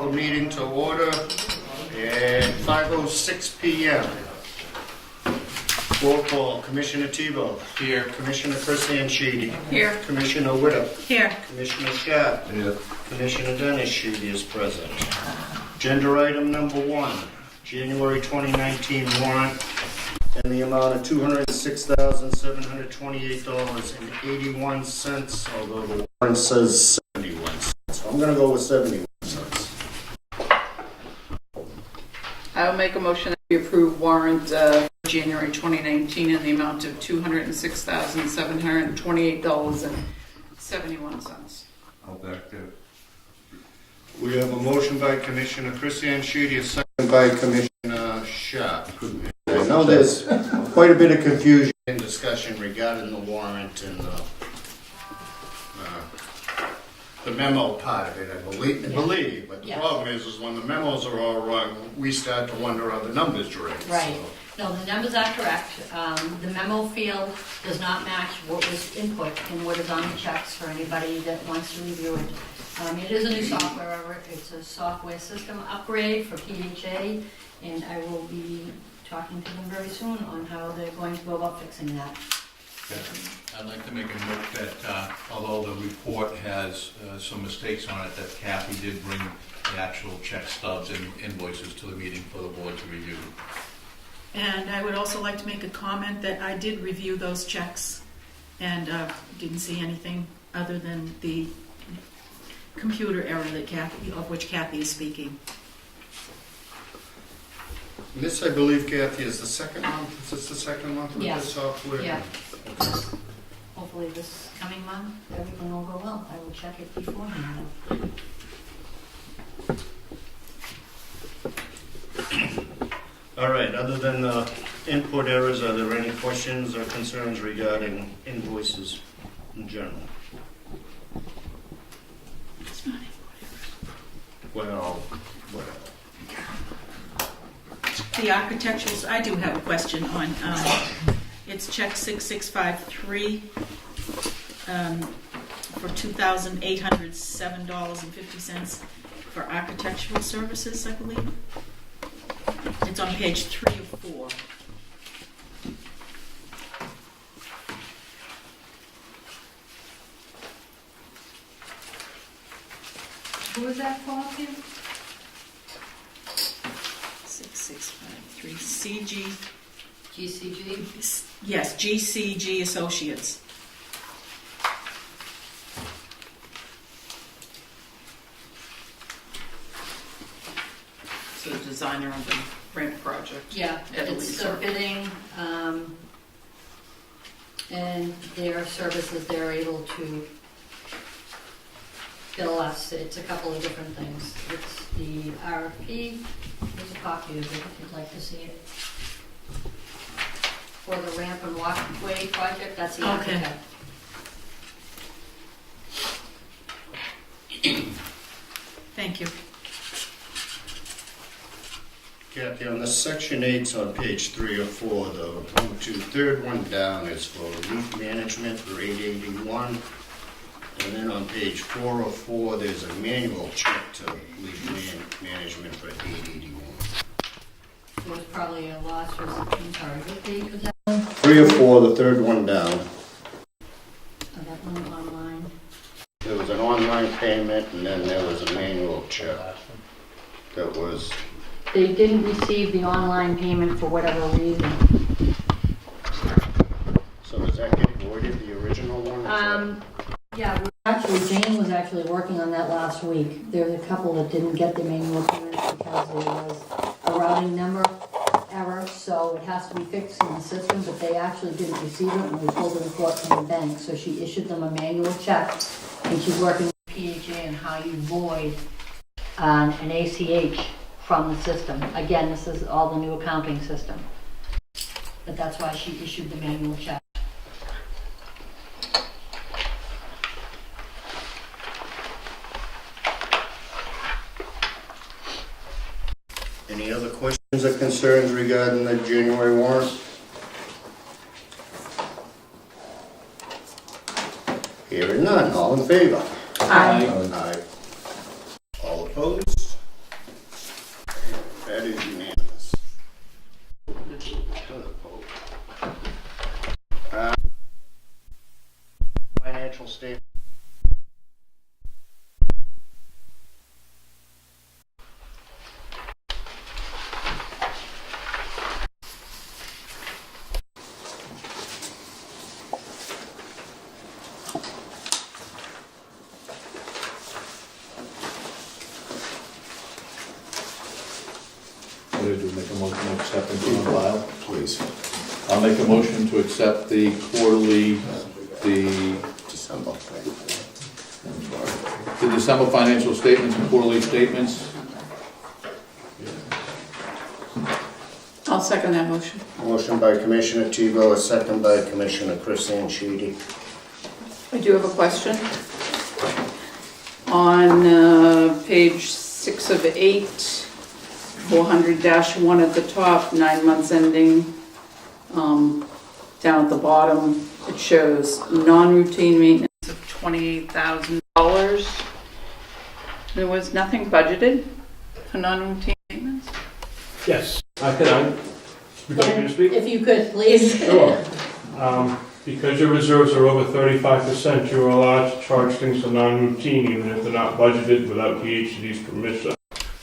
the meeting to order at 5:06 p.m. Roll call, Commissioner Tebow. Here. Commissioner Chrysanchidi. Here. Commissioner Witta. Here. Commissioner Sharp. Here. Commissioner Dennis Sheedy is present. Agenda item number 1, January 2019 warrant in the amount of $206,728.81, although the warrant says 71 cents. So I'm going to go with 71 cents. I will make a motion that we approve warrant January 2019 in the amount of $206,728.71. I'll back that. We have a motion by Commissioner Chrysanchidi, a second by Commissioner Sharp. I know there's quite a bit of confusion and discussion regarding the warrant and the memo part of it, I believe. But the problem is when the memos are all wrong, we start to wonder are the numbers right. Right. No, the numbers are correct. The memo field does not match what was input and what is on the checks for anybody that wants to review it. It is a new software. It's a software system upgrade for PHA, and I will be talking to them very soon on how they're going to go about fixing that. I'd like to make a note that although the report has some mistakes on it, that Kathy did bring the actual check stubs and invoices to the meeting for the board to review. And I would also like to make a comment that I did review those checks and didn't see anything other than the computer error that of which Kathy is speaking. This, I believe, Kathy, is the second month. Is this the second month with Yes. this software? Yeah. Hopefully this coming month, everything will go well. I will check it beforehand. All right, other than input errors, are there any questions or concerns regarding invoices in general? It's not Well, whatever. the architecturals. I do have a question on. It's check 6653 for $2,807.50 for architectural services, I believe. It's on page 3 of 4. Who is that for again? 6653 CG. GCG? Yes, GCG Associates. So the designer of the ramp project. Yeah, At it's Elisa. bidding, and their services, they're able to bill us. It's a couple of different things. It's the RFP, there's a copy of it if you'd like to see it. For the ramp and walkway project, that's the Okay. architect. Thank you. Kathy, on the section 8's on page 3 or 4, though, third one down is for roof management for 881. And then on page 4 or 4, there's a manual check to leaf management for 881. There was probably a loss or something. I'm sorry, what page was that? 3 or 4, the third one down. Oh, that one online. There was an online payment, and then there was a manual check that was... They didn't receive the online payment for whatever reason. So does that get voided, the original one? Yeah, Jane was actually working on that last week. There's a couple that didn't get the manual payments because there was a routing number error, so it has to be fixed in the system, but they actually didn't receive it when we pulled the report from the bank, so she issued them a manual check, and she's working with PHA on how you void an ACH from the system. Again, this is all the new accounting system. But that's why she issued the manual check. Any other questions or concerns regarding the January warrant? Hearing none, all in favor? Aye. Aye. All opposed? we do, make a motion to accept and keep on file? Please. I'll make a motion to accept the quarterly, December. the December financial statements and quarterly statements. I'll second that motion. Motion by Commissioner Tebow, a second by Commissioner Chris Anchidi. I do have a question. On page 6 of 8, 400-1 at the top, 9 months ending. Down at the bottom, it shows non-routine maintenance of $28,000. There was nothing budgeted for non-routine maintenance? Yes, would you like me to speak? If you could, please. Sure. Because your reserves are over 35%, you're allowed to charge things for non-routine even if they're not budgeted without PhD's permission.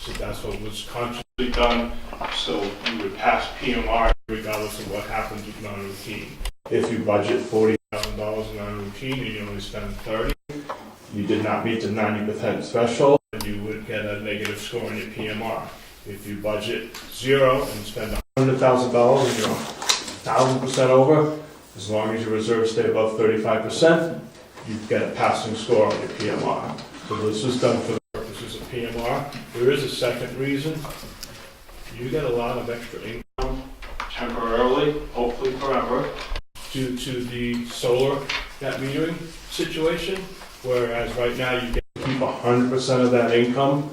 So that's what was consciously done, so you would pass PMR regardless of what happens with non-routine. If you budget $40,000 in non-routine and you only spend 30, you did not meet the 90% threshold, and you would get a negative score on your PMR. If you budget 0 and spend $100,000 and you're 1,000% over, as long as your reserves stay above 35%, you get a passing score on your PMR. So this is done for the purposes of PMR. There is a second reason. You get a lot of extra income temporarily, hopefully forever, due to the solar net metering situation, whereas right now you get to keep 100% of that income,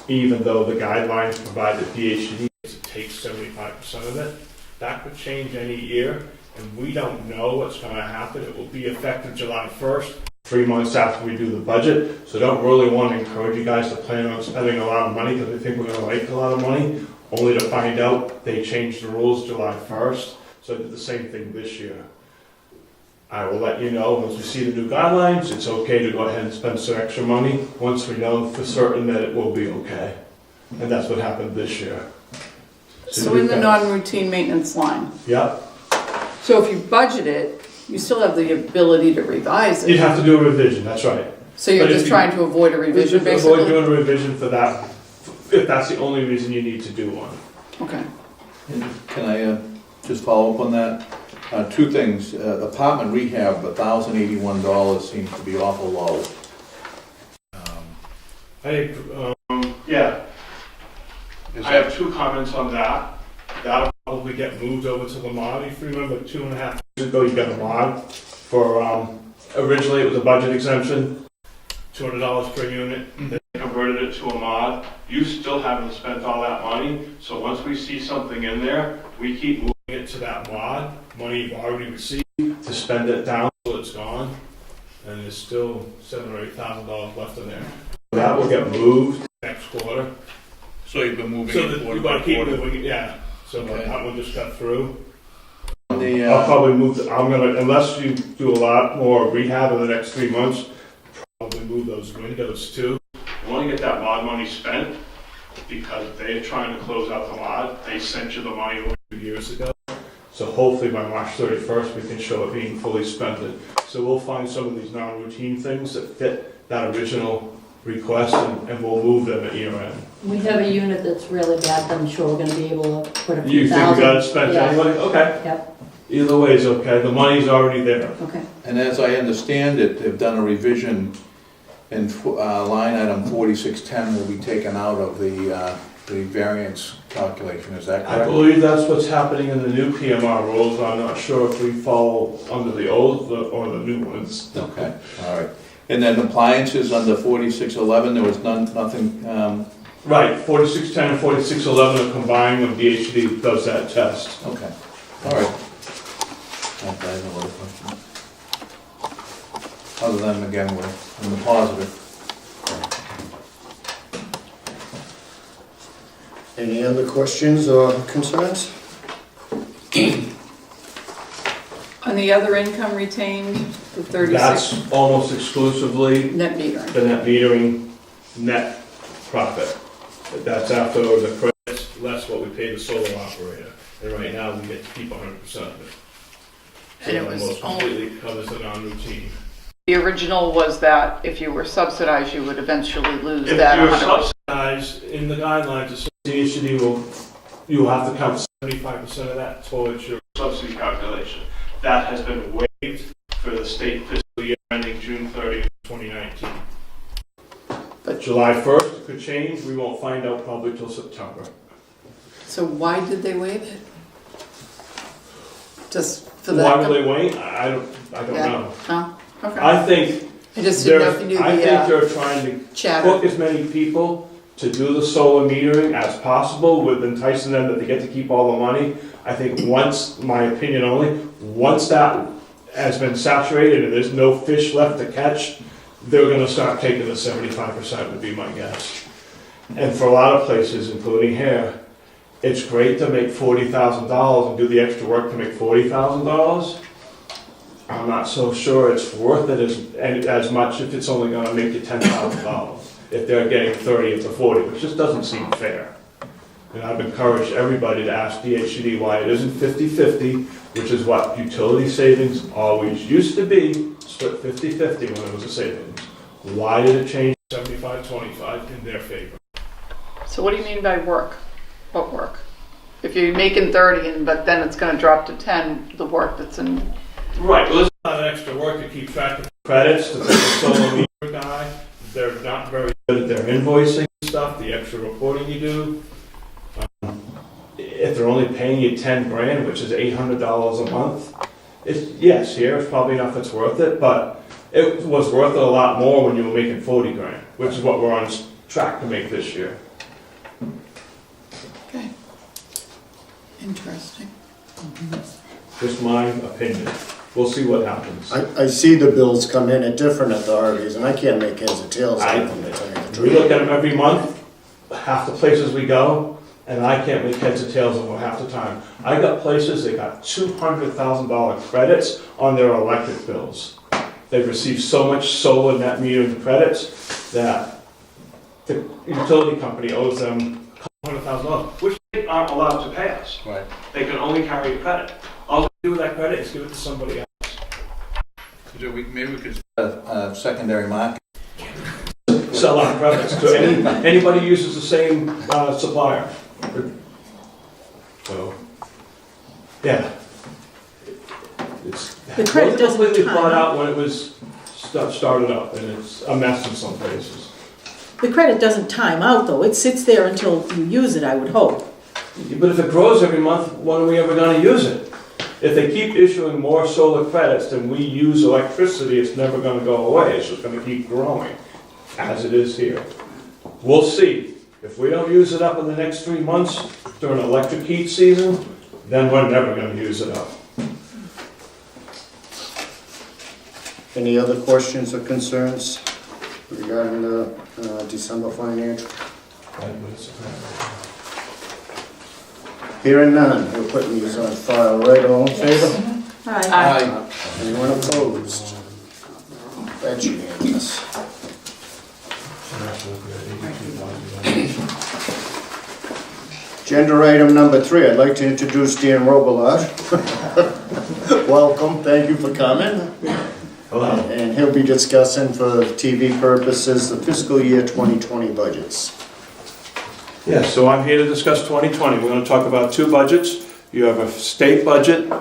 even though the guidelines provide the PhD to take 75% of it. That could change any year, and we don't know what's going to happen. It will be effective July 1st, 3 months after we do the budget. So don't really want to encourage you guys to plan on spending a lot of money because we think we're going to make a lot of money, only to find out they changed the rules July 1st. So I did the same thing this year. I will let you know once we see the new guidelines, it's okay to go ahead and spend some extra money once we know for certain that it will be okay. And that's what happened this year. So in the non-routine maintenance line. Yep. So if you budget it, you still have the ability to revise You'd it. have to do a revision, that's right. So you're but if just you- trying to avoid a revision, Avoid basically? doing a revision for that, if that's the only reason you need to do one. Okay. Can I just follow up on that? Two things. Apartment rehab, $1,081 seems to be awful low. Yeah, Is I that, have two comments on that. That'll probably get moved over to the mod. If you remember 2.5 years ago, you got a mod for, originally it was a budget exemption, $200 per unit. Then they converted it to a mod. You still haven't spent all that money, so once we see something in there, we keep moving it to that mod, money you've already received, to spend it down till it's gone. And there's still $7,000 or $8,000 left in there. That will get moved next quarter. so you've been moving So it that quarter you gotta by keep quarter? moving, yeah, so Okay. that one just got through. The, I'll probably move, unless you do a lot more rehab in the next 3 months, probably move those windows too. I wanna get that mod money spent, because they're trying to close out the mod, they sent you the money over 2 years ago. So hopefully by March 31st, we can show it being fully spent. So we'll find some of these non-routine things that fit that original request, and we'll move them at year end. We have a unit that's really bad, but I'm sure we're gonna be able to put a few You think thousand. we got it spent Yeah. anyway? Okay. Yep, Either way is okay, the money's already there. okay. And as I understand it, they've done a revision and line item 4610 will be taken out of the variance calculation, is that I correct? believe that's what's happening in the new PMR rules. I'm not sure if we fall under the old or the new ones. Okay, all right. And then appliances under 4611, there was nothing, Right, 4610 and 4611 are combined when DHD does that test. okay, all right. I have no other question. Other than, again, we're in the positive. Any other questions or concerns? On the other income retained, the 36 That's almost exclusively net metering. the net metering net profit. That's after the credits, less what we pay the solar operator. And right now, we get to keep 100% of it. So And it was almost only- completely covers the non-routine. The original was that if you were subsidized, you would eventually lose If that you're 100%. subsidized, in the guidelines, it says DHCD you'll have to count 75% of that towards your subsidy calculation. That has been waived for the state fiscal year ending June 30th, 2019. But July 1st, it could change. We won't find out probably till September. So why did they waive it? Just for that? Why would they wait? I don't Yeah. know. Oh, okay. I think I just didn't know if you knew they're the trying to chatter. hook as many people to do the solar metering as possible with enticing them that they get to keep all the money. I think once, my opinion only, once that has been saturated and there's no fish left to catch, they're gonna start taking the 75% would be my guess. And for a lot of places, including here, it's great to make $40,000 and do the extra work to make $40,000. I'm not so sure it's worth it as much if it's only gonna make you $10,000. If they're getting 30 of the 40, which just doesn't seem fair. And I've encouraged everybody to ask DHCD why it isn't 50-50, which is what utility savings always used to be, split 50-50 when it was a savings. Why did it change 75-25 in their favor? So what do you mean by work? What work? If you're making 30 but then it's gonna drop to 10, the work that's in, Right, well, there's a lot of extra work to keep track of credits, to the solar meter guy. They're not very good at their invoicing stuff, the extra reporting you do. If they're only paying you 10 grand, which is $800 a month, yes, here it's probably enough that's worth it, but it was worth it a lot more when you were making 40 grand, which is what we're on track to make this year. okay. Interesting. Just my opinion. We'll see what happens. I see the bills come in at different authorities, and I can't make heads or tails out of them, to tell you the We truth. look at them every month, half the places we go, and I can't make heads or tails of them half the time. I got places, they got $200,000 credits on their electric bills. They've received so much solar net metering credits that the utility company owes them a couple $100,000, which they aren't allowed to pay us. Right. They can only carry a credit. All they do with that credit is give it to somebody else. Maybe we could secondary market. Sell out credits to anybody who uses the same supplier. So, yeah. The credit doesn't completely time thought out. out when it was started up, and it's a mess in some places. The credit doesn't time out, though. It sits there until you use it, I would hope. But if it grows every month, when are we ever going to use it? If they keep issuing more solar credits than we use electricity, it's never going to go away. It's just going to keep growing, as it is here. We'll see. If we don't use it up in the next 3 months during electric heat season, then we're never going to use it up. Any other questions or concerns regarding the December financial? Hearing none, we're putting these on file, right? All in favor? Aye. Anyone opposed? That's unanimous. Agenda item number 3, I'd like to introduce Dan Robillard. Welcome, thank you for coming. Hello. And he'll be discussing for TV purposes the fiscal year 2020 budgets. Yeah, so I'm here to discuss 2020. We're going to talk about 2 budgets. You have a state budget,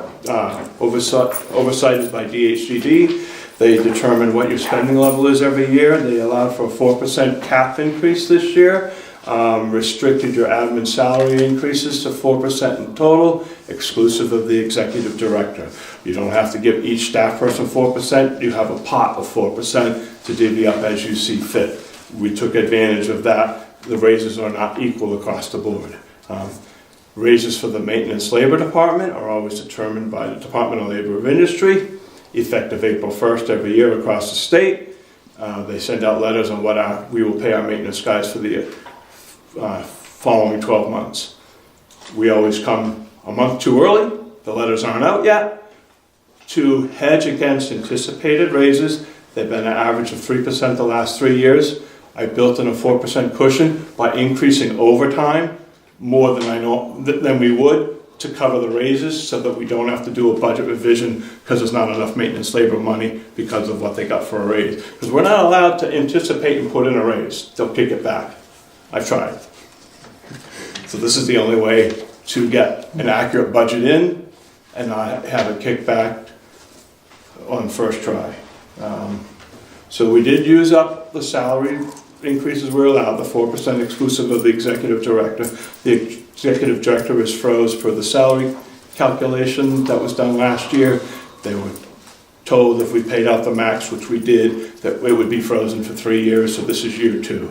oversight is by DHCD. They determine what your spending level is every year. They allowed for a 4% cap increase this year. Restricted your admin salary increases to 4% in total, exclusive of the executive director. You don't have to give each staff person 4%. You have a pot of 4% to divvy up as you see fit. We took advantage of that. The raises are not equal across the board. Raises for the maintenance labor department are always determined by the Department of Labor of Industry, effective April 1st every year across the state. They send out letters on what we will pay our maintenance guys for the following 12 months. We always come a month too early, the letters aren't out yet. To hedge against anticipated raises, they've been an average of 3% the last 3 years. I built in a 4% cushion by increasing overtime more than we would to cover the raises so that we don't have to do a budget revision because there's not enough maintenance labor money because of what they got for a raise. Because we're not allowed to anticipate and put in a raise. They'll kick it back. I've tried. So this is the only way to get an accurate budget in and not have it kicked back on first try. So we did use up the salary increases we're allowed, the 4% exclusive of the executive director. The executive director is froze for the salary calculation that was done last year. They were told if we paid out the max, which we did, that it would be frozen for 3 years, so this is year 2.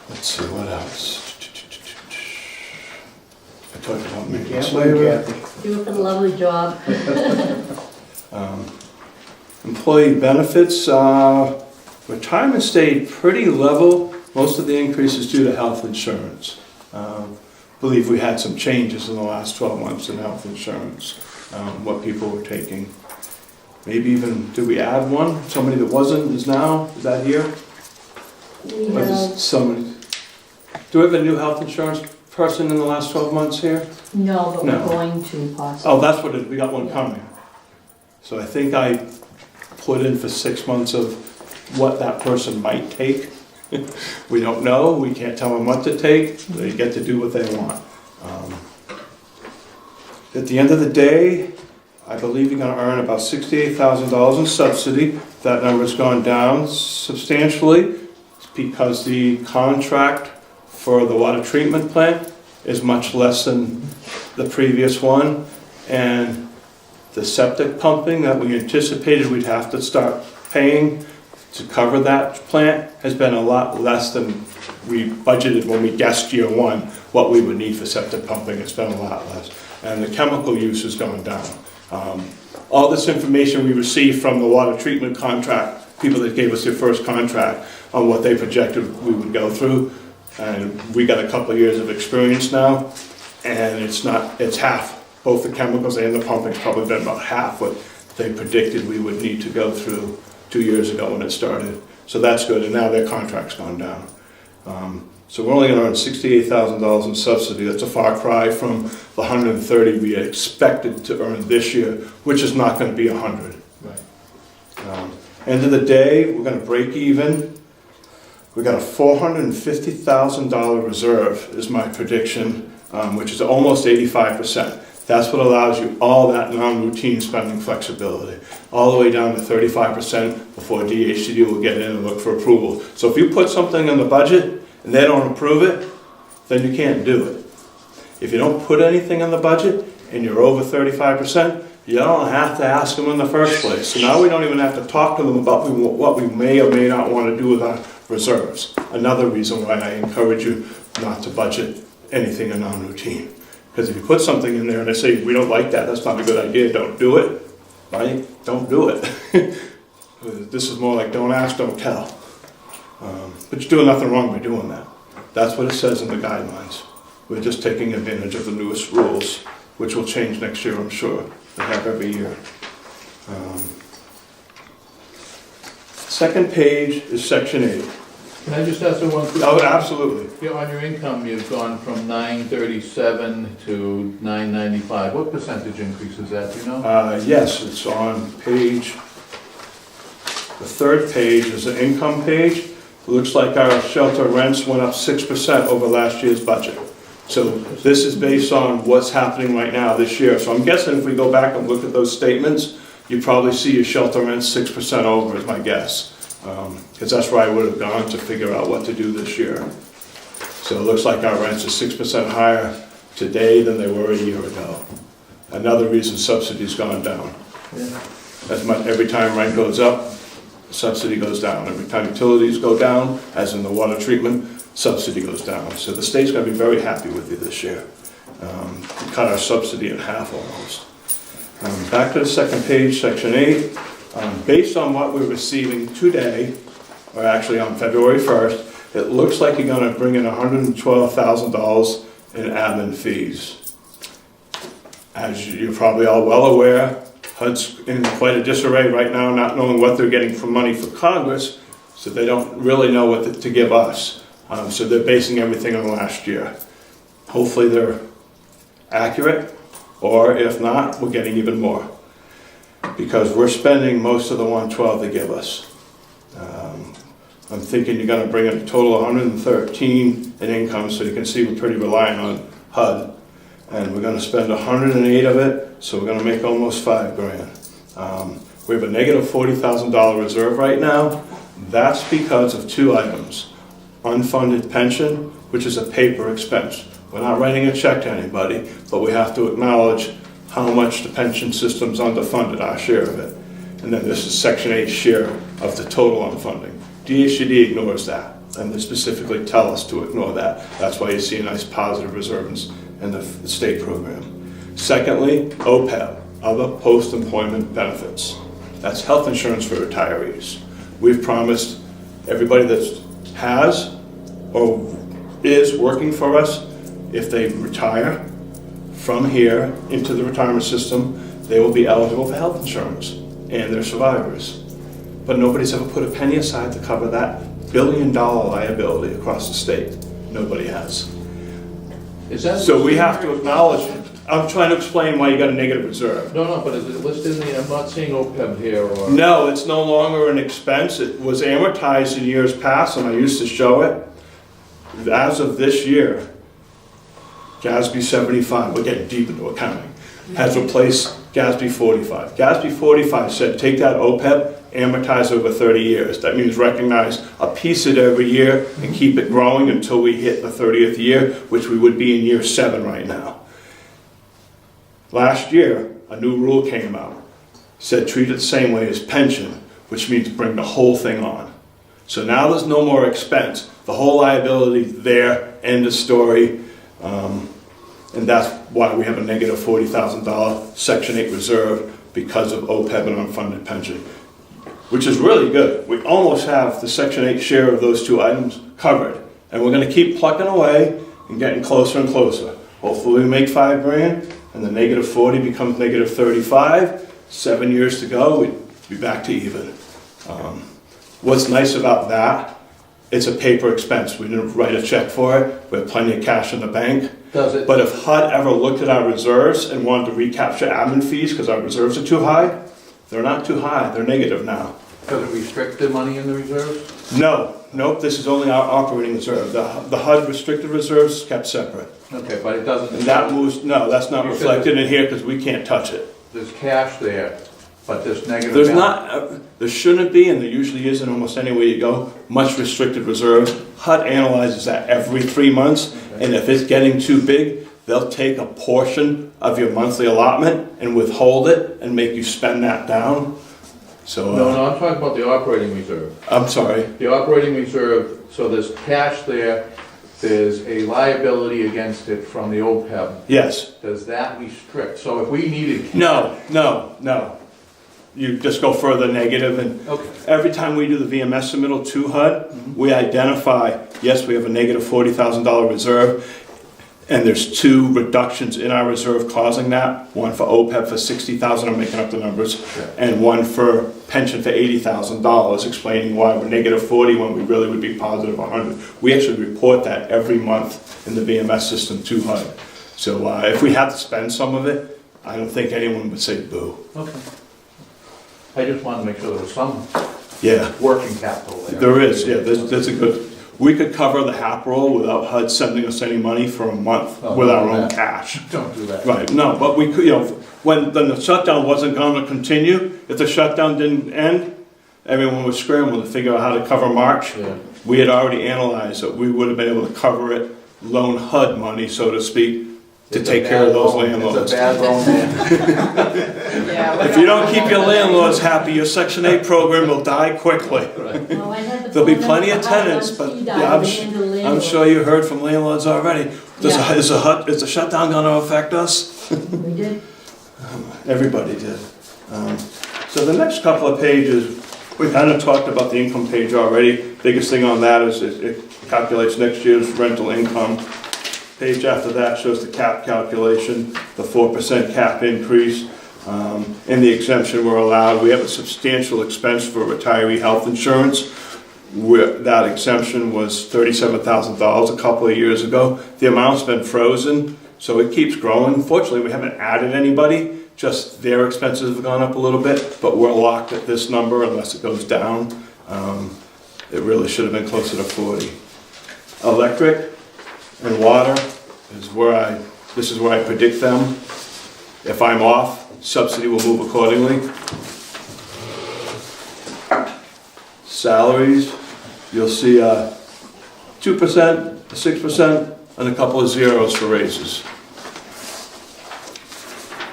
Let's see, what else? I talked about maintenance labor. You did a lovely job. Employee benefits, retirement stayed pretty level. Most of the increase is due to health insurance. Believe we had some changes in the last 12 months in health insurance, what people were taking. Maybe even, did we add one? Somebody that wasn't is now, is that here? We Or have, is somebody, do we have a new health insurance person in the last 12 months here? no, but we're No. going to possibly. Oh, that's what it is, we got one coming. So I think I put in for 6 months of what that person might take. We don't know, we can't tell them what to take, they get to do what they want. At the end of the day, I believe you're gonna earn about $68,000 in subsidy. That number's gone down substantially because the contract for the water treatment plant is much less than the previous one. And the septic pumping that we anticipated we'd have to start paying to cover that plant has been a lot less than we budgeted when we guessed year 1 what we would need for septic pumping. It's been a lot less. And the chemical use has gone down. All this information we received from the water treatment contract, people that gave us their first contract on what they projected we would go through. And we got a couple of years of experience now, and it's half. Both the chemicals and the pumping's probably been about half what they predicted we would need to go through 2 years ago when it started. So that's good, and now their contract's gone down. So we're only gonna earn $68,000 in subsidy. That's a far cry from the 130 we expected to earn this year, which is not gonna be 100. Right. End of the day, we're gonna break even. We got a $450,000 reserve is my prediction, which is almost 85%. That's what allows you all that non-routine spending flexibility, all the way down to 35% before DHCD will get in and look for approval. So if you put something in the budget and they don't approve it, then you can't do it. If you don't put anything in the budget and you're over 35%, you don't have to ask them in the first place. So now we don't even have to talk to them about what we may or may not want to do with our reserves. Another reason why I encourage you not to budget anything in non-routine. Because if you put something in there and they say, we don't like that, that's not a good idea, don't do it, right? Don't do it. This is more like don't ask, don't tell. But you're doing nothing wrong by doing that. That's what it says in the guidelines. We're just taking advantage of the newest rules, which will change next year, I'm sure. They have every year. Second page is section 8. Can I just ask you one quick? Oh, absolutely. Yeah, on your income, you've gone from 937 to 995. What percentage increase is that, do you know? Yes, it's on page, the third page is an income page. It looks like our shelter rents went up 6% over last year's budget. So this is based on what's happening right now this year. So I'm guessing if we go back and look at those statements, you probably see your shelter rent 6% over is my guess. Because that's where I would have gone to figure out what to do this year. So it looks like our rents are 6% higher today than they were a year ago. Another reason subsidy's gone down. Every time rent goes up, subsidy goes down. Every time utilities go down, as in the water treatment, subsidy goes down. So the state's gonna be very happy with you this year. We cut our subsidy in half almost. Back to the second page, section 8. Based on what we're receiving today, or actually on February 1st, it looks like you're gonna bring in $112,000 in admin fees. As you're probably all well aware, HUD's in quite a disarray right now, not knowing what they're getting for money for Congress, so they don't really know what to give us. So they're basing everything on last year. Hopefully they're accurate, or if not, we're getting even more. Because we're spending most of the 112 they give us. I'm thinking you're gonna bring in a total of 113 in income, so you can see we're pretty reliant on HUD. And we're gonna spend 108 of it, so we're gonna make almost $5,000. We have a negative $40,000 reserve right now. That's because of two items. Unfunded pension, which is a paper expense. We're not writing a check to anybody, but we have to acknowledge how much the pension system's underfunded, our share of it. And then this is Section 8 share of the total unfunding. DHCD ignores that, and they specifically tell us to ignore that. That's why you see a nice positive reserve in the state program. Secondly, OPEB, other post-employment benefits. That's health insurance for retirees. We've promised everybody that has or is working for us, if they retire from here into the retirement system, they will be eligible for health insurance, and they're survivors. But nobody's ever put a penny aside to cover that billion-dollar liability across the state. Nobody has. Is that? So we have to acknowledge, I'm trying to explain why you got a negative reserve. No, but is it listed in the, I'm not seeing OPEB here or? No, it's no longer an expense. It was amortized in years past, and I used to show it. As of this year, GASB 75, we're getting deep into accounting, has replaced GASB 45. GASB 45 said take that OPEB, amortize over 30 years. That means recognize a piece of it every year and keep it growing until we hit the 30th year, which we would be in year 7 right now. Last year, a new rule came out. Said treat it the same way as pension, which means bring the whole thing on. So now there's no more expense. The whole liability there, end of story. And that's why we have a negative $40,000 Section 8 reserve because of OPEB and unfunded pension, which is really good. We almost have the Section 8 share of those two items covered. And we're going to keep plucking away and getting closer and closer. Hopefully we make $5,000 and the negative 40 becomes negative 35. 7 years to go, we'd be back to even. What's nice about that, it's a paper expense. We didn't write a check for it. We have plenty of cash in the bank. Does it? But if HUD ever looked at our reserves and wanted to recapture admin fees because our reserves are too high, they're not too high. They're negative now. Does it restrict the money in the reserves? Nope, this is only our operating reserve. The HUD restricted reserves is kept separate. Okay, but it doesn't. And that moves, no, that's not reflected in here because we can't touch it. There's cash there, but there's negative. There's balance. not, there shouldn't be, and there usually is in almost anywhere you go, much restricted reserves. HUD analyzes that every 3 months, and if it's getting too big, they'll take a portion of your monthly allotment and withhold it and make you spend that down. So, No, I'm talking about the operating reserve. I'm sorry. The operating reserve, so there's cash there, there's a liability against it from the OPEB. Yes. Does that restrict? So if we needed cash. No. You just go further negative, and Okay. every time we do the VMS submittal to HUD, we identify, yes, we have a negative $40,000 reserve, and there's 2 reductions in our reserve causing that. One for OPEB for $60,000, I'm making up the numbers, and one for pension for $80,000, explaining why we're negative 40 when we really would be positive 100. We actually report that every month in the VMS system to HUD. So if we had to spend some of it, I don't think anyone would say boo. Okay. I just wanted to make sure there was some Yeah, working capital there. there is. Yeah, there's a good. We could cover the HAP roll without HUD sending us any money for a month with our own cash. Don't do that. Right, no, but we could, when the shutdown wasn't going to continue, if the shutdown didn't end, everyone was scrambling to figure out how to cover March. Yeah. We had already analyzed that we would have been able to cover it, loan HUD money, so to speak, to It's a take bad care of those loan. landlords. It's a bad loan, man. Yeah, If you don't keep your landlords happy, your Section 8 program will die quickly. Well, I had the There'll be phone plenty number of for HUD tenants, on but speed yeah, dial to handle I'm landlords. sure you heard from landlords already. Yeah. Is the shutdown going to affect us? We did. Everybody did. So the next couple of pages, we kind of talked about the income page already. Biggest thing on that is it calculates next year's rental income. Page after that shows the cap calculation, the 4% cap increase, and the exemption we're allowed. We have a substantial expense for retiree health insurance. That exemption was $37,000 a couple of years ago. The amount's been frozen, so it keeps growing. Fortunately, we haven't added anybody, just their expenses have gone up a little bit, but we're locked at this number unless it goes down. It really should have been closer to 40. Electric and water is this is where I predict them. If I'm off, subsidy will move accordingly. Salaries, you'll see 2%, 6%, and a couple of zeros for raises.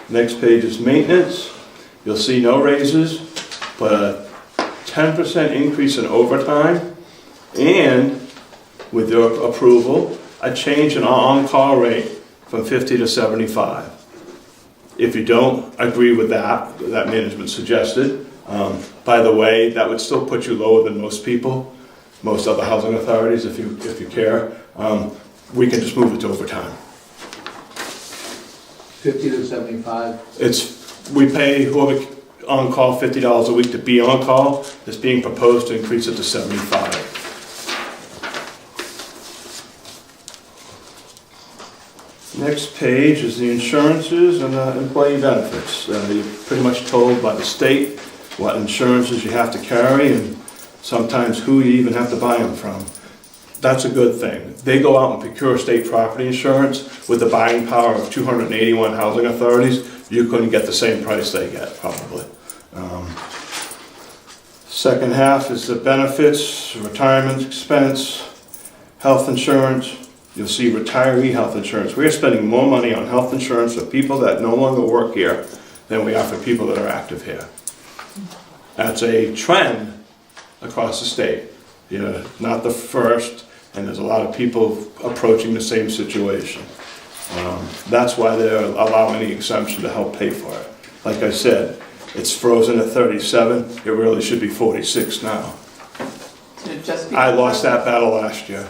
Next page is maintenance. You'll see no raises, but a 10% increase in overtime, and with your approval, a change in our on-call rate from 50 to 75. If you don't agree with that management suggested, by the way, that would still put you lower than most people, most other housing authorities, if you care. We can just move it to overtime. 50 to 75? We pay whoever on call $50 a week to be on call. It's being proposed to increase it to 75. Next page is the insurances and employee benefits. You're pretty much told by the state what insurances you have to carry and sometimes who you even have to buy them from. That's a good thing. They go out and procure state property insurance with the buying power of 281 housing authorities. You couldn't get the same price they get, probably. Second half is the benefits, retirement expense, health insurance. You'll see retiree health insurance. We are spending more money on health insurance for people that no longer work here than we are for people that are active here. That's a trend across the state. You're not the first, and there's a lot of people approaching the same situation. That's why they're allowing the exemption to help pay for it. Like I said, it's frozen at 37. It really should be 46 now. Did it just I become lost frozen? that battle last year.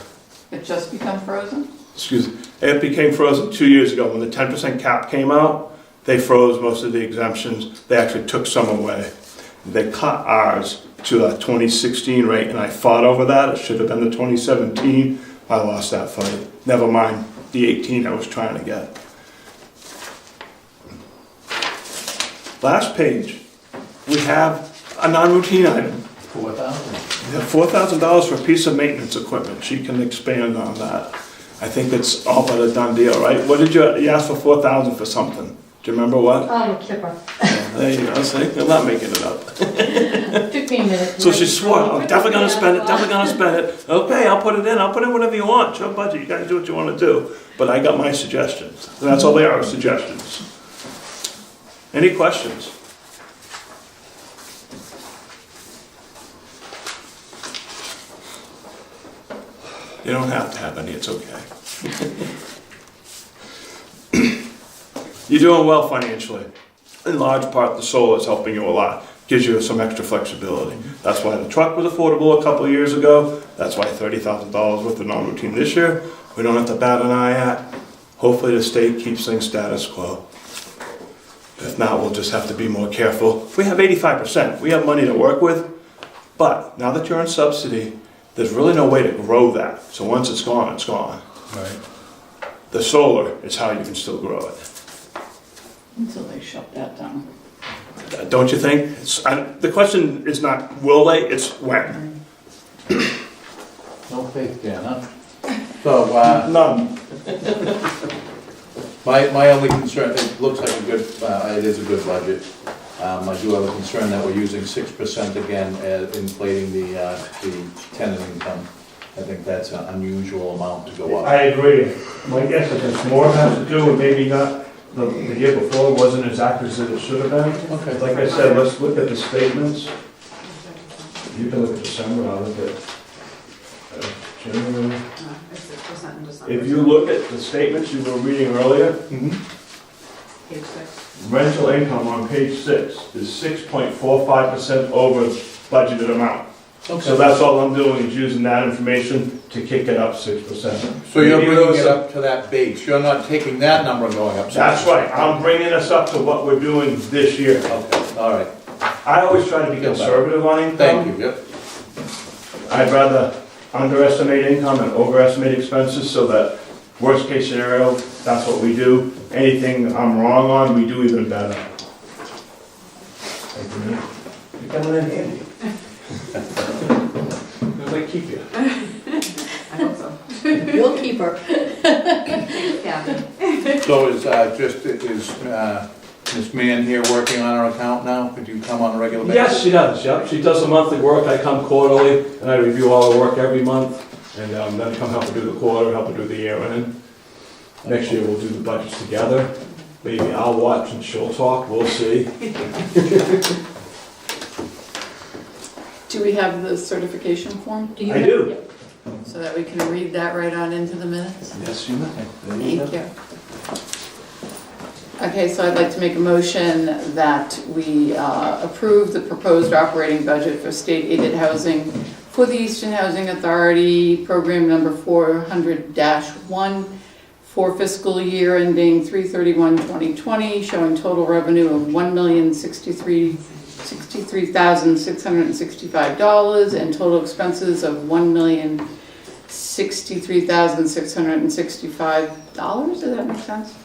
It just become frozen? Excuse me. It became frozen 2 years ago. When the 10% cap came out, they froze most of the exemptions. They actually took some away. They cut ours to the 2016 rate, and I fought over that. It should have been the 2017. I lost that fight. Never mind the 18 I was trying to get. Last page, we have a non-routine item. 4,000? We have $4,000 for a piece of maintenance equipment. She can expand on that. I think it's all but a done deal, right? What did you ask for $4,000 for something? Do you remember what? Oh, Kipper. There you go. See, I'm not making it up. Took me a minute. So she swore, I'm definitely gonna spend it, definitely gonna spend it. Okay, I'll put it in whatever you want. It's your budget, you gotta do what you wanna do. But I got my suggestions. And that's all they are, suggestions. Any questions? You don't have to have any, it's okay. You're doing well financially. In large part, the solar is helping you a lot. Gives you some extra flexibility. That's why the truck was affordable a couple of years ago. That's why $30,000 worth of non-routine this year. We don't have to bat an eye at. Hopefully the state keeps things status quo. If not, we'll just have to be more careful. We have 85%. We have money to work with. But now that you're in subsidy, there's really no way to grow that. So once it's gone, it's gone. Right. The solar is how you can still grow it. Until they shut that down. Don't you think? The question is not will they, it's when. No faith, Dan, huh? So, None. my only concern, it looks like it is a good budget. I do have a concern that we're using 6% again, inflating the tenant income. I think that's an unusual amount to go up. I agree. My guess is it's more has to do with maybe not, the year before wasn't as accurate as it should have been. Okay. Like I said, let's look at the statements. You can look at December, I'll look at January. If you look at the statements you were reading earlier, Page 6. rental income on page 6 is 6.45% over budgeted amount. So that's all I'm doing is using that information to kick it up 6%. So you're Maybe bringing those it are- up to that base, you're not taking that number and going up? That's right, I'm bringing us up to what we're doing this year. Okay, all right, I always try to be conservative on income. thank you, yep. I'd rather underestimate income and overestimate expenses so that worst case scenario, that's what we do. Anything I'm wrong on, we do even better. Thank you, man. You're coming in handy. might keep you. I hope so. You'll keep her. Thanks, Kathy. So is Ms. Mann here working on her account now? Could you come on a regular basis? Yes, she does, yep. She does the monthly work. I come quarterly, and I review all her work every month. And then I come help her do the quarter, help her do the year end. Next year, we'll do the budgets together. Maybe I'll watch and she'll talk, we'll see. Do we have the certification form Do you? I do. so that we can read that right on into the minutes? Yes, you may. Thank you. Okay, so I'd like to make a motion that we approve the proposed operating budget for state-aided housing for the Easton Housing Authority, program number 400-1, for fiscal year ending 3/31/2020, showing total revenue of $1,063,665 and total expenses of $1,063,665. Does that make sense?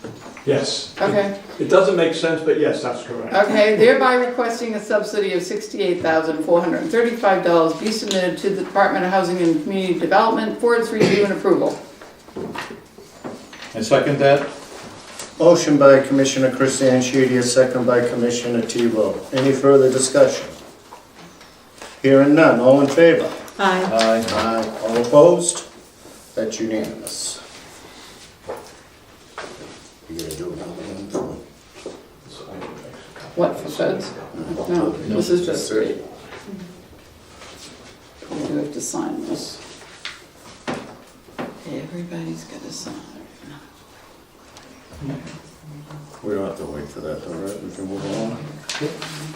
Yes. Okay. It doesn't make sense, but yes, that's correct. Okay, thereby requesting a subsidy of $68,435 be submitted to the Department of Housing and Community Development for its review and approval. I second that. Motion by Commissioner Christianchidi, a second by Commissioner Tebow. Any further discussion? Hearing none, all in favor? Aye. Aye. Aye. All opposed? That's unanimous. You gonna do another one for? What, for feds? No, this is just That's it. state. We do have to sign this. Everybody's gotta sign. We don't have to wait for that, all right? We can move on.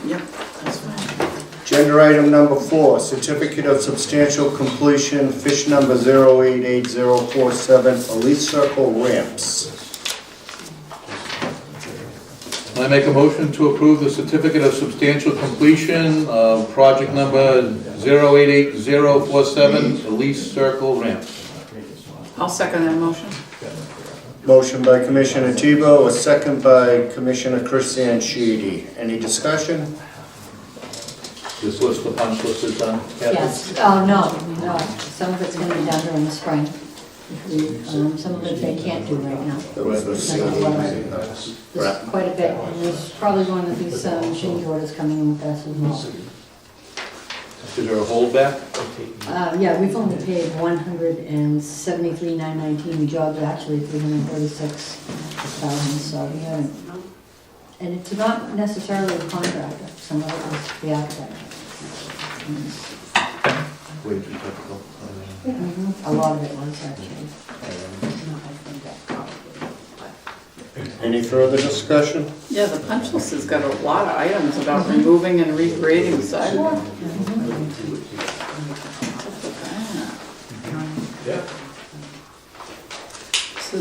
Yep, that's fine. Agenda item number 4, certificate of substantial completion, fish number 088047, Elise Circle ramps. I make a motion to approve the certificate of substantial completion of project number 088047, Elise Circle ramps. I'll second that motion. Motion by Commissioner Tebow, a second by Commissioner Christianchidi. Any discussion? This list, the punch list is done? Kathy? Yes, oh, no, some of it's gonna be done during the spring. Some of it they can't do right now. That was the There's quite a bit, and there's probably going to be some change orders coming in with us as well. Is there a holdback? Yeah, we've only paid $173,919, the job's actually $336,000, so we haven't. And it's not necessarily the contractor, some of it is the architect. Way too typical. A lot of it was actually. Any further discussion? Yeah, the punch list has got a lot of items about removing and regrading sidewalk. Yeah. So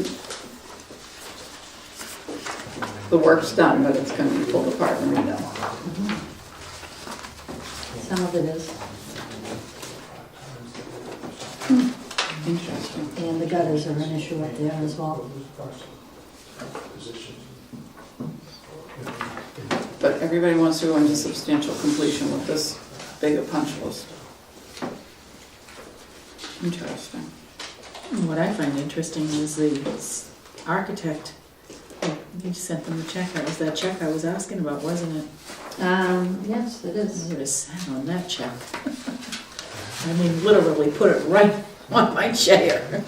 the work's done, but it's gonna be pulled apart and redone. Some of it is, Interesting. and the gutters are an issue up there as well. But everybody wants to go into substantial completion with this big a punch list. Interesting. What I find interesting is the architect, you sent them a check, that was that check I was asking about, wasn't it? Yes, it I is. would have sat on that check. I mean, literally put it right on my chair.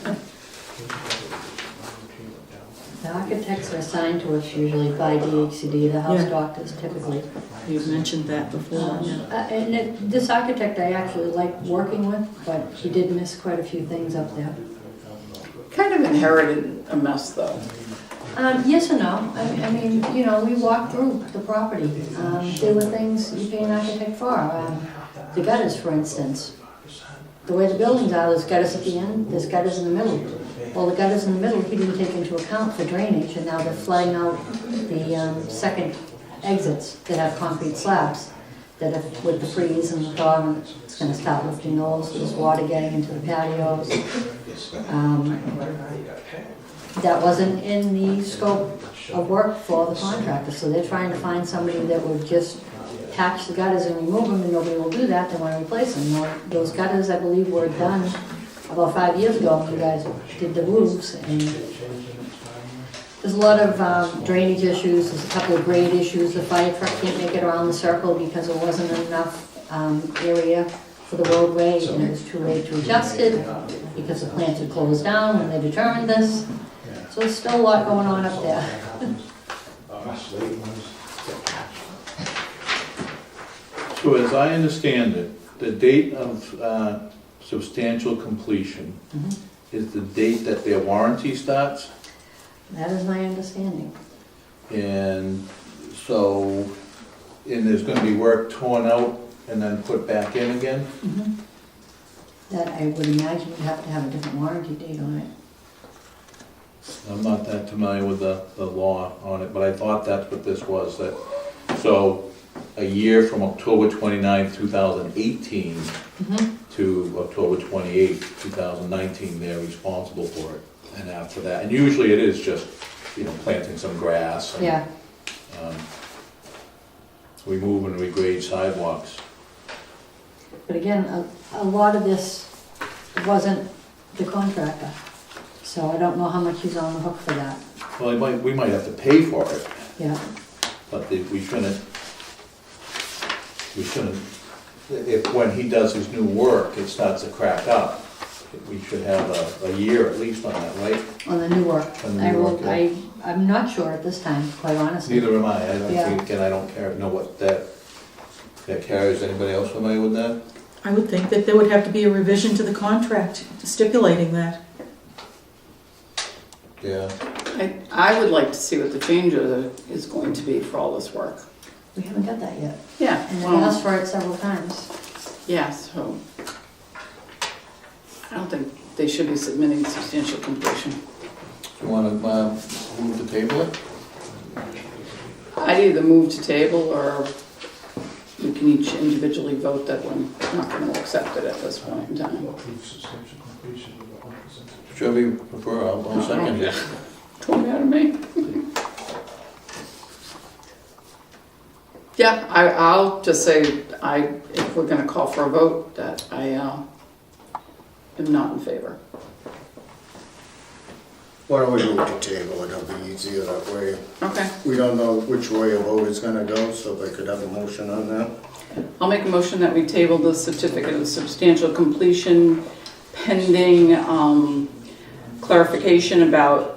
The architects are assigned to us usually by DHCD, the house Yeah. doctors typically. You've mentioned that before, yeah. This architect I actually like working with, but he did miss quite a few things up there. Kind of inherited a mess though. Yes and no. I mean, you know, we walked through the property. There were things you pay an architect for. The gutters, for instance. The way the buildings are, there's gutters at the end, there's gutters in the middle. Well, the gutters in the middle, he didn't take into account for drainage, and now they're flooding out the second exits that have concrete slabs. That if, with the freeze and the thaw, it's gonna start lifting those. There's water getting into the patios. That wasn't in the scope of work for the contractor, so they're trying to find somebody that would just patch the gutters and remove them, and nobody will do that, they wanna replace them. Well, those gutters, I believe, were done about 5 years ago, when you guys did the roofs, and there's a lot of drainage issues, there's a couple of grade issues, the fire truck can't make it around the circle because there wasn't enough area for the roadway, and it was too late to adjust it, because the plant had closed down when they determined this. So there's still a lot going on up there. So as I understand it, the date of substantial completion Mhm. is the date that their warranty starts? That is my understanding. And so, and there's gonna be work torn out and then put back in again? That I would imagine would have to have a different warranty date on it. I'm not that familiar with the law on it, but I thought that's what this was, that, so a year from October 29th, 2018 to October 28th, 2019, they're responsible for it. And after that, and usually it is just, you know, planting some grass and Yeah, remove and regrade sidewalks. but again, a lot of this wasn't the contractor, so I don't know how much he's on the hook for that. Well, we might have to pay for it, Yeah, but we shouldn't, if when he does his new work, it starts to crack up, we should have a year at least on that, right? on the new work. On the new work, yeah. I'm not sure at this time, quite honestly. Neither am I don't Yeah. think, and I don't know what that carries. Anybody else familiar with that? I would think that there would have to be a revision to the contract stipulating that. Yeah. I would like to see what the change order is going to be for all this work. We haven't got that yet, Yeah, and we well, asked for it several times. yeah, so I don't think they should be submitting substantial completion. You want to move the table it? I'd either move to table, or we can each individually vote that we're not going to accept it at this point in time. Whichever you prefer, I'll second it. Don't matter to me. Yeah, I'll just say, if we're gonna call for a vote, that I am not in favor. Why don't we move to table, it'll be easier that way. Okay, We don't know which way a vote is gonna go, so if I could have a motion on that. I'll make a motion that we table the certificate of substantial completion pending clarification about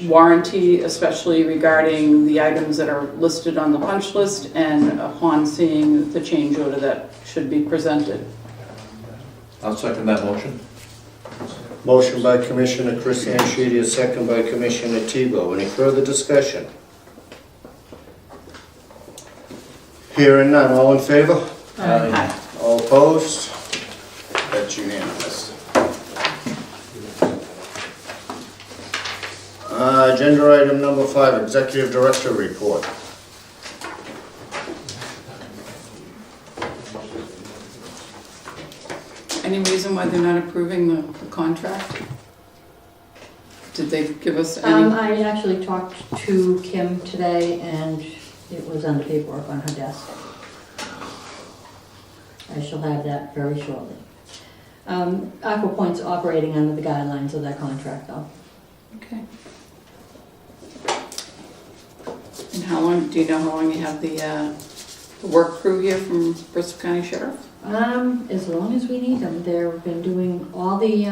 warranty, especially regarding the items that are listed on the punch list, and upon seeing the change order that should be presented. I'll second that motion. Motion by Commissioner Chris Anshidi, second by Commissioner Tebow. Any further discussion? Hearing none, all in favor? Aye. All opposed? That's unanimous. Agenda item number 5, Executive Director Report. Any reason why they're not approving the contract? Did they give us any? I actually talked to Kim today, and it was under paperwork on her desk. I shall have that very shortly. Aqua Point's operating under the guidelines of that contract, though. Okay. And how long, do you know how long you have the work crew here from Bristol County Sheriff? As long as we need them. They've been doing all the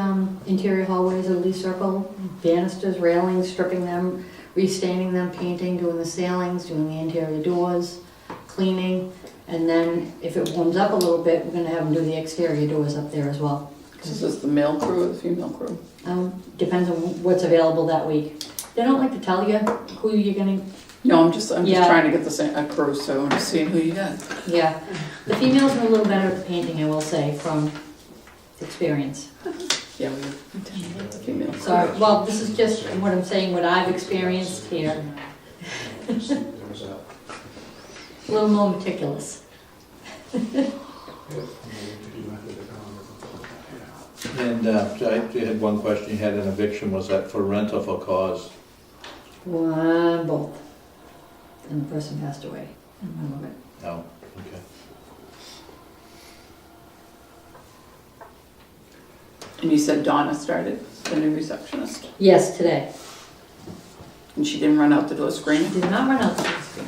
interior hallways of Lee Circle, banisters, railings, stripping them, restaining them, painting, doing the ceilings, doing the interior doors, cleaning, and then if it warms up a little bit, we're gonna have them do the exterior doors up there as well. Is this the male crew or the female crew? Depends on what's available that week. They don't like to tell you who you're gonna. No, I'm just Yeah. trying to get a crew, so I'm just seeing who you got. Yeah, the females are a little better at the painting, I will say, from experience. Yeah, we tend to like the female. So, well, this is just what I'm saying, what I've experienced here. A little more meticulous. And I had one question, you had an eviction, was that for rent or for cause? Both. And the person passed away in the middle of it. No. Okay. And you said Donna started, the new receptionist, Yes, today. and she didn't run out the door screaming? Did not run out the screen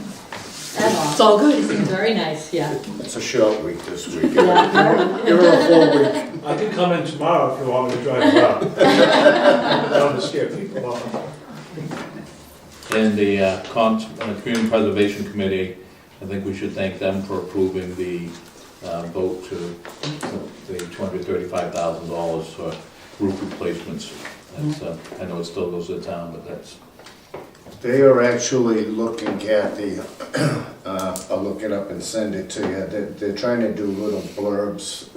at all. It's all good. It's very nice, yeah. It's a short week this week. Yeah. Give her a full week. I can come in tomorrow if you want me to drive it up. I don't want to scare people off. And the Community Preservation Committee, I think we should thank them for approving the vote to the $235,000 for roof replacements. That's, I know it still goes to the town, but that's, They are actually looking, Kathy, I'll look it up and send it to you. They're trying to do little blurbs.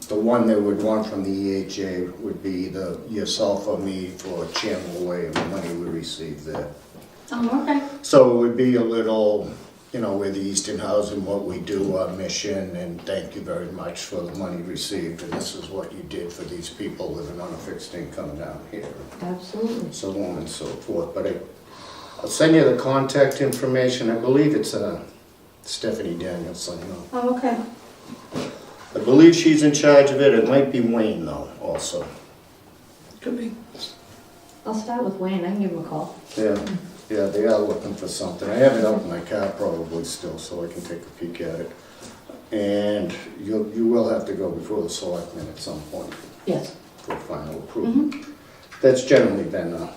The one they would want from the EHA would be yourself or me for Chandler Way and the money we received there. Oh, okay. So it would be a little, with the Easton Housing, what we do, our mission, and thank you very much for the money received, and this is what you did for these people living on a fixed income down here, Absolutely. so on and so forth. But I'll send you the contact information. I believe it's Stephanie Danielson. Oh, okay. I believe she's in charge of it. It might be Wayne though, also. Could be. I'll start with Wayne, I can give him a call. Yeah, they are looking for something. I have it up in my car probably still, so I can take a peek at it. And you will have to go before the selectmen at some point Yes. for final approval. That's generally been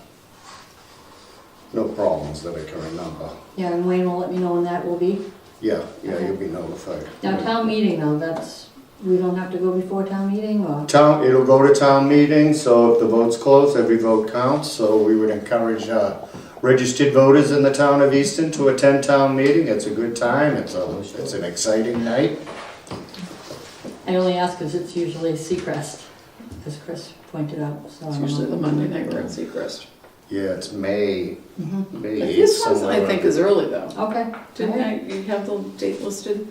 no problems that I can remember. Yeah, and Wayne will let me know when that will be. Yeah, Okay. you'll be notified. Now, town meeting though, we don't have to go before town meeting, or? It'll go to town meeting, so if the vote's closed, every vote counts. So we would encourage registered voters in the town of Easton to attend town meeting. It's a good time. It's an exciting night. I only ask because it's usually Seacrest, as Chris pointed out, so. It's usually the Monday night we're at Seacrest. Yeah, it's May. Mhm. May But 8th, this one, somewhere I think, around- is early though. Okay. Didn't Alright. you have the date listed?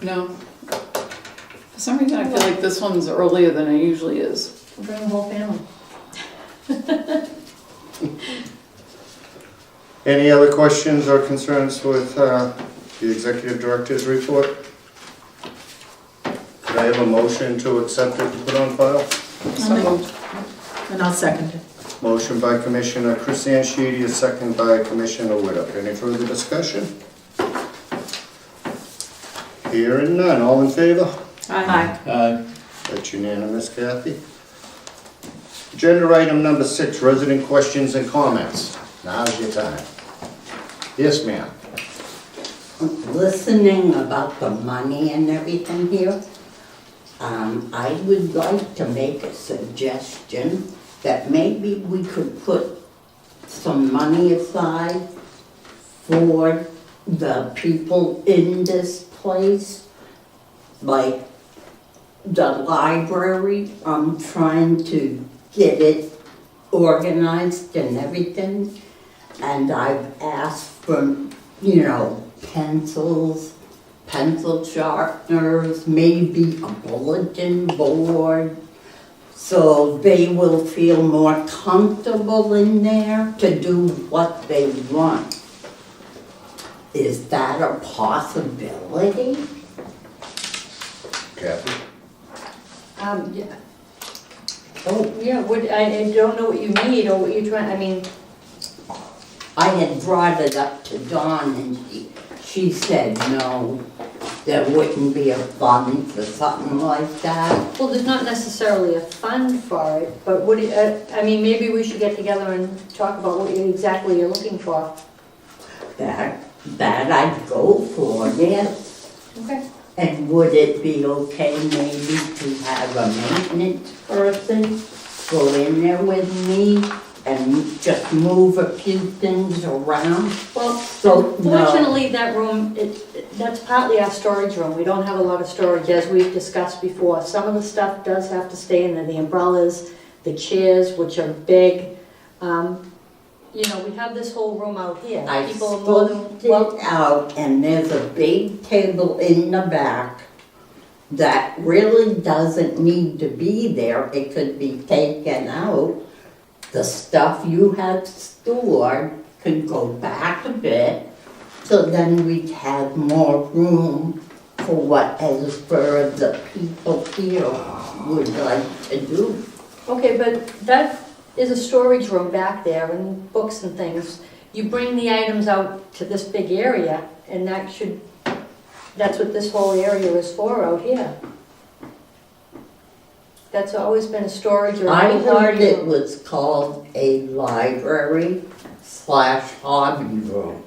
No. For some reason, I feel like this one's earlier than it usually is. We'll bring the whole family. Any other questions or concerns with the executive director's report? Could I have a motion to accept it and put on file? So moved. And I'll second it. Motion by Commissioner Chrysantides, a second by Commissioner Widup. Any further discussion? Hearing none, all in favor? Aye. That's unanimous, Kathy. Agenda item number 6, resident questions and comments. Now's your time. Yes, ma'am. Listening about the money and everything here, I would like to make a suggestion that maybe we could put some money aside for the people in this place, like the library. I'm trying to get it organized and everything, and I've asked for, pencils, pencil sharpeners, maybe a bulletin board, so they will feel more comfortable in there to do what they want. Is that a possibility? Kathy? Yeah. Oh, yeah, I don't know what you need, or what you're trying, I had brought it up to Dawn and she said no, there wouldn't be a fund for something like that. well, there's not necessarily a fund for it, but maybe we should get together and talk about what exactly you're looking for. That I'd go for, yes. Okay. And would it be okay maybe to have a maintenance person go in there with me and just move a few things around? Well, So, no. fortunately, that room, that's partly our storage room. We don't have a lot of storage, as we've discussed before. Some of the stuff does have to stay in there, the umbrellas, the chairs, which are big. We have this whole room out here. I People are more than scoped it out, and there's a big table in the back that really doesn't need to be there. It could be taken out. The stuff you have stored could go back a bit So then we'd have more room for whatever the people here would like to do. Okay, but that is a storage room back there and books and things. You bring the items out to this big area and that's what this whole area is for out here. That's always been a storage or I a heard party it room. was called a library/hobby room.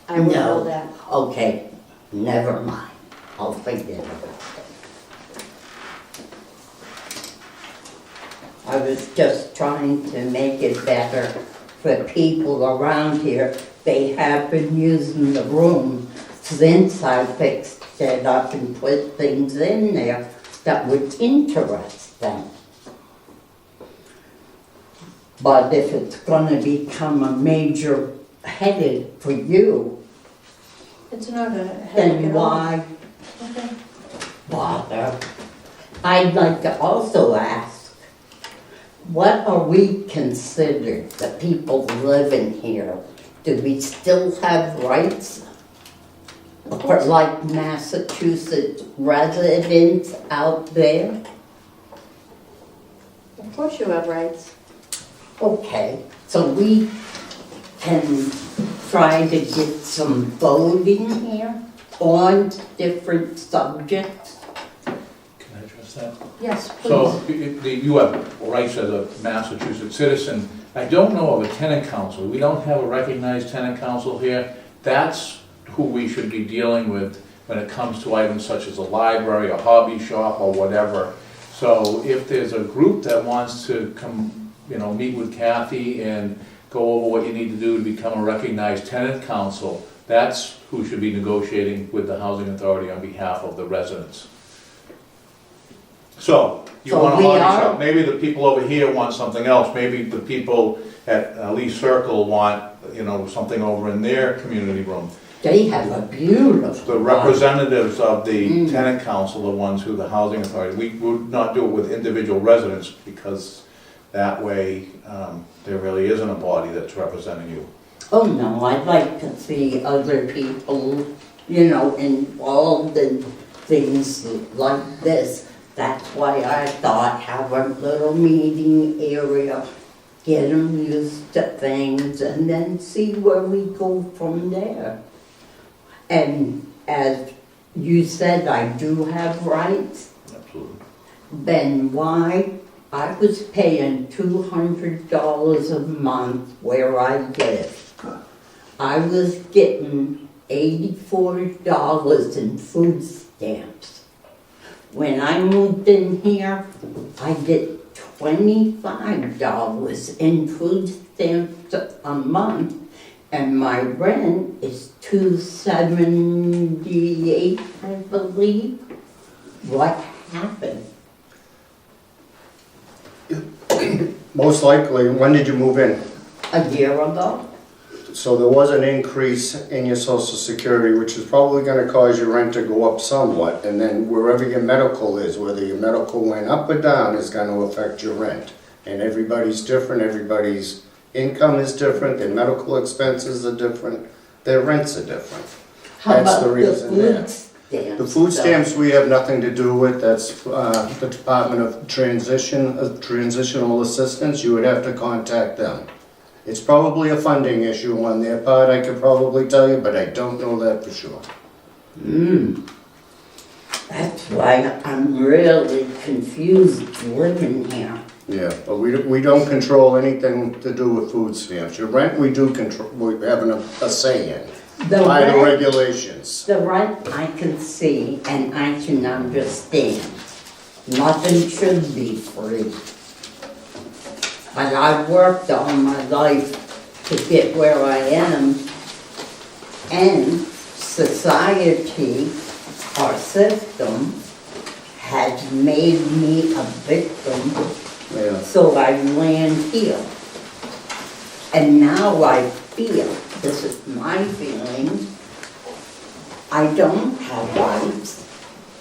I would No. know that. Okay, never mind. I'll forget it. I was just trying to make it better for people around here. They have been using the room since I fixed it up and put things in there that would interest them. But if it's gonna become a major headache for you, It's not a headache then at all. why Okay. bother? I'd like to also ask, what are we considered, the people living here? Do we still have rights? For like Massachusetts residents out there? Of course you have rights. Okay, so we can try to get some voting here on different subjects. Can I address that? Yes, So, please. you have rights as a Massachusetts citizen. I don't know of a tenant council. We don't have a recognized tenant council here. That's who we should be dealing with when it comes to items such as a library, a hobby shop, or whatever. So if there's a group that wants to come, meet with Kathy and go over what you need to do to become a recognized tenant council, that's who should be negotiating with the housing authority on behalf of the residents. So, you So want a we hobby are- shop, maybe the people over here want something else, maybe the people at Lee Circle want, something over in their community room. They have a beautiful. The representatives of the Mm. tenant council, the ones who the housing authority, we would not do it with individual residents, because that way, there really isn't a body that's representing you. Oh, no, I'd like to see other people, involved in things like this. That's why I thought have a little meeting area, get them used to things, and then see where we go from there. And as you said, I do have rights, Absolutely. then why? I was paying $200 a month where I live. I was getting $84 in food stamps. When I moved in here, I get $25 in food stamps a month, and my rent is $278, I believe. What happened? Most likely, when did you move in? A year ago? So there was an increase in your social security, which is probably gonna cause your rent to go up somewhat, and then wherever your medical is, whether your medical went up or down, is gonna affect your rent. And everybody's different, everybody's income is different, their medical expenses are different, their rents are different. How That's about the reason the there. food stamps? The food though? stamps we have nothing to do with, that's the Department of Transitional Assistance, you would have to contact them. It's probably a funding issue on their part, I could probably tell you, but I don't know that for sure. That's why I'm really confused living here. Yeah, but we don't control anything to do with food stamps. Your rent, we do control, we have a say in, The by the rent, regulations. the rent I can see and I can understand. Nothing should be free. But I've worked all my life to get where I am, and society, our system, has made me a victim, Yeah. so I land here. And now I feel, this is my feeling, I don't have rights.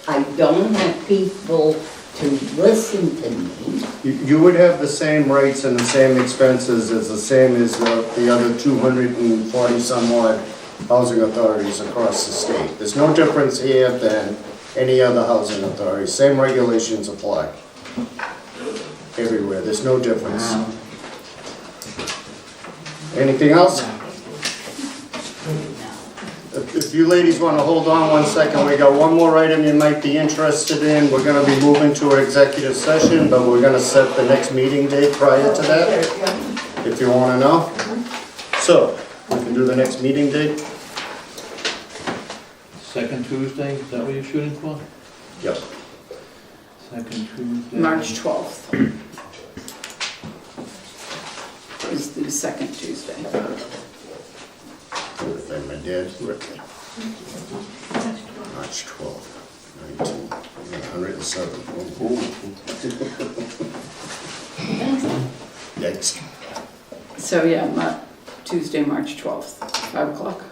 I don't have people to listen to me. You would have the same rates and the same expenses as the other 240 some odd housing authorities across the state. There's no difference here than any other housing authority. Same regulations apply everywhere. There's no difference. Anything else? If you ladies want to hold on one second, we got one more item you might be interested in. We're going to be moving to an executive session, but we're going to set the next meeting date prior to that, if you want to know. So, we can do the next meeting date? Second Tuesday, is that what you're shooting for? Yep. Second Tuesday? March 12th is the second Tuesday. Birthday, my dad's birthday. March 12th, 107. Yikes. So yeah, Tuesday, March 12th, 5 o'clock.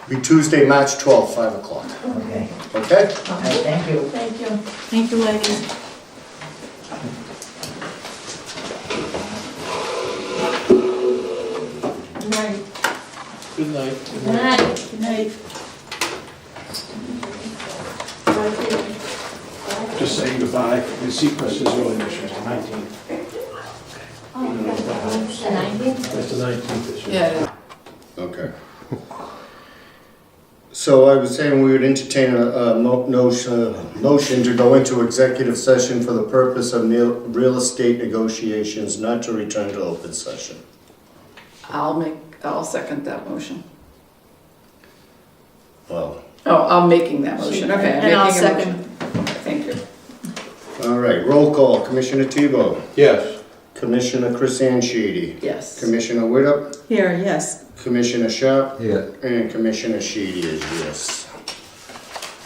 Be Tuesday, March 12th, 5 o'clock. Okay, Okay? okay, thank you. Thank you. Thank you, ladies. Good night. Good night. Good night. Good night. Just saying goodbye. The sequence is really this year, the 19th. The 19th? That's the 19th this year. Yeah, Okay. So I was saying we would entertain a motion to go into executive session for the purpose of real estate negotiations, not to return to open session. I'll second that motion. Well, Oh, I'm making that motion, okay. I'm And I'll making a second. motion. Thank you. all right, roll call. Commissioner Tebow, Yes. Commissioner Chris Sheedy, Yes. Commissioner Whitup, Here, yes. Commissioner Sharp, Yeah. and Commissioner Sheedy is yes.